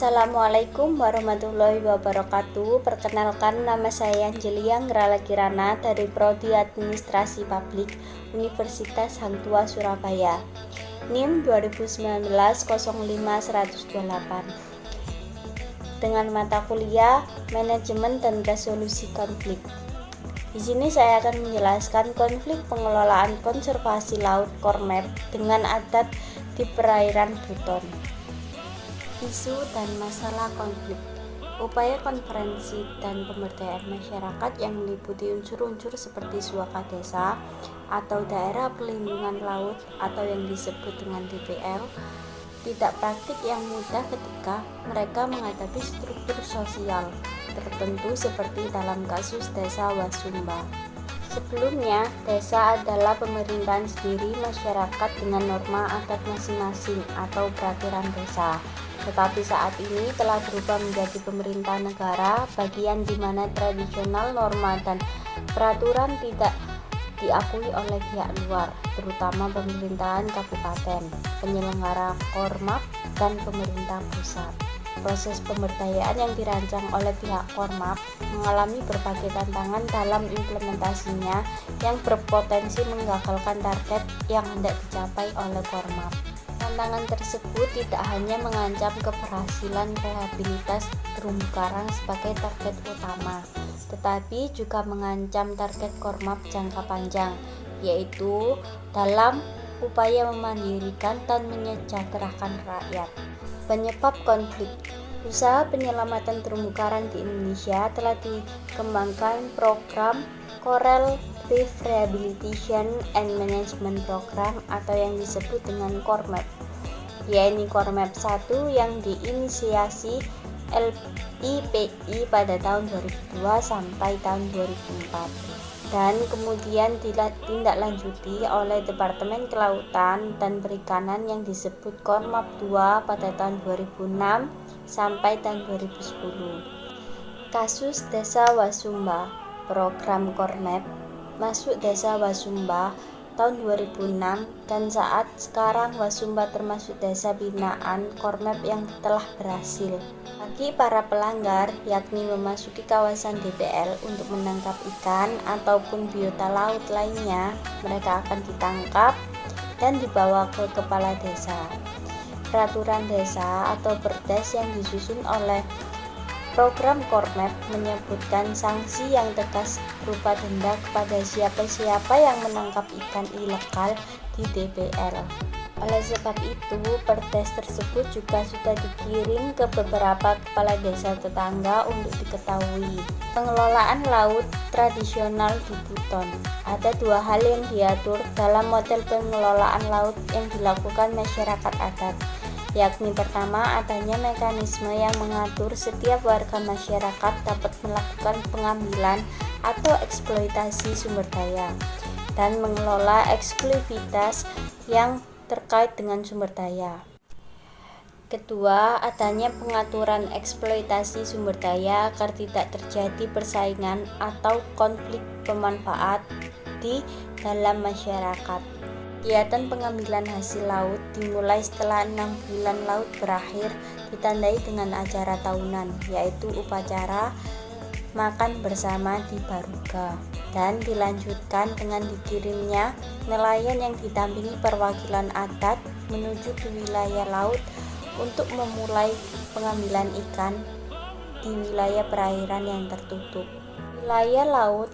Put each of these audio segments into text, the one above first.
Assalamualaikum warahmatullahi wabarakatuh. Perkenalkan, nama saya Angelia Ngrala Kirana dari Prodi Administrasi Publik Universitas Hang Tuah Surabaya. NIM 2019-05-128. Dengan mata kuliah Manajemen dan Resolusi Konflik. Di sini saya akan menjelaskan konflik pengelolaan konservasi laut Kormap dengan adat di perairan Buton. Isu dan masalah konflik. Upaya konferensi dan pemberdayaan masyarakat yang meliputi unsur-unsur seperti suaka desa atau daerah pelindungan laut atau yang disebut dengan DPL tidak praktik yang mudah ketika mereka menghadapi struktur sosial tertentu seperti dalam kasus Desa Wasumba. Sebelumnya, desa adalah pemerintahan sendiri masyarakat dengan norma adat masing-masing atau peraturan desa. Tetapi saat ini telah berubah menjadi pemerintahan negara, bagian di mana tradisional, norma, dan peraturan tidak diakui oleh pihak luar, terutama pemerintahan kabupaten, penyelenggara Kormap, dan pemerintah pusat. Proses pemberdayaan yang dirancang oleh pihak Kormap mengalami berbagai tantangan dalam implementasinya yang berpotensi menggagalkan target yang hendak dicapai oleh Kormap. Tantangan tersebut tidak hanya mengancam keberhasilan rehabilitas terumbu karang sebagai target utama, tetapi juga mengancam target Kormap jangka panjang, yaitu dalam upaya memandirikan dan menyejahterakan rakyat. Penyebab konflik. Usaha penyelamatan terumbu karang di Indonesia telah dikembangkan program Coral Reef Rehabilitation and Management Program atau yang disebut dengan Kormap, yaitu Kormap 1 yang diinisiasi LIPI pada tahun 2002 sampai tahun 2004 dan kemudian ditindaklanjuti oleh Departemen Kelautan dan Perikanan yang disebut Kormap 2 pada tahun 2006 sampai tahun 2010. Kasus Desa Wasumba. Program Kormap masuk Desa Wasumba tahun 2006 dan saat sekarang Wasumba termasuk desa binaan Kormap yang telah berhasil. Bagi para pelanggar, yakni memasuki kawasan DPL untuk menangkap ikan ataupun biota laut lainnya, mereka akan ditangkap dan dibawa ke kepala desa. Peraturan desa atau perdes yang disusun oleh program Kormap menyebutkan sanksi yang tegas berupa denda kepada siapa-siapa yang menangkap ikan ilegal di DPL. Oleh sebab itu, perdes tersebut juga sudah dikirim ke beberapa kepala desa tetangga untuk diketahui. Pengelolaan laut tradisional di Buton. Ada dua hal yang diatur dalam model pengelolaan laut yang dilakukan masyarakat adat, yakni pertama, adanya mekanisme yang mengatur setiap warga masyarakat dapat melakukan pengambilan atau eksploitasi sumber daya dan mengelola eksklusivitas yang terkait dengan sumber daya. Kedua, adanya pengaturan eksploitasi sumber daya agar tidak terjadi persaingan atau konflik pemanfaat di dalam masyarakat. Kegiatan pengambilan hasil laut dimulai setelah 6 bulan laut berakhir, ditandai dengan acara tahunan, yaitu upacara makan bersama di Baruga, dan dilanjutkan dengan dikirimnya nelayan yang didampingi perwakilan adat menuju ke wilayah laut untuk memulai pengambilan ikan di wilayah perairan yang tertutup. Wilayah laut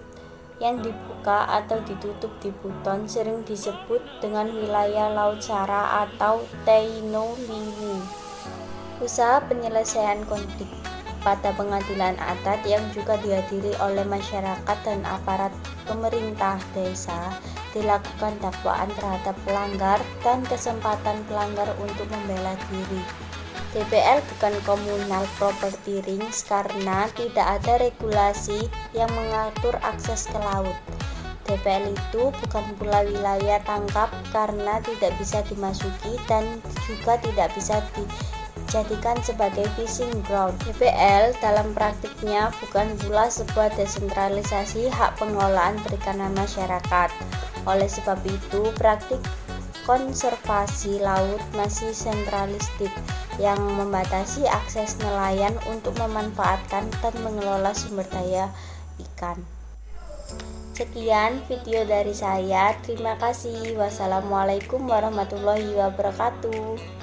yang dibuka atau ditutup di Buton sering disebut dengan wilayah Laut Sara atau Teino Liwu. Usaha penyelesaian konflik. Pada pengadilan adat yang juga dihadiri oleh masyarakat dan aparat pemerintah desa, dilakukan dakwaan terhadap pelanggar dan kesempatan pelanggar untuk membela diri. DPL bukan communal property rights karena tidak ada regulasi yang mengatur akses ke laut. DPL itu bukan pula wilayah tangkap karena tidak bisa dimasuki dan juga tidak bisa dijadikan sebagai fishing ground. DPL dalam praktiknya bukan pula sebuah desentralisasi hak pengelolaan perikanan masyarakat. Oleh sebab itu, praktik konservasi laut masih sentralistik, yang membatasi akses nelayan untuk memanfaatkan dan mengelola sumber daya ikan. Sekian video dari saya. Terima kasih. Wassalamualaikum warahmatullahi wabarakatuh.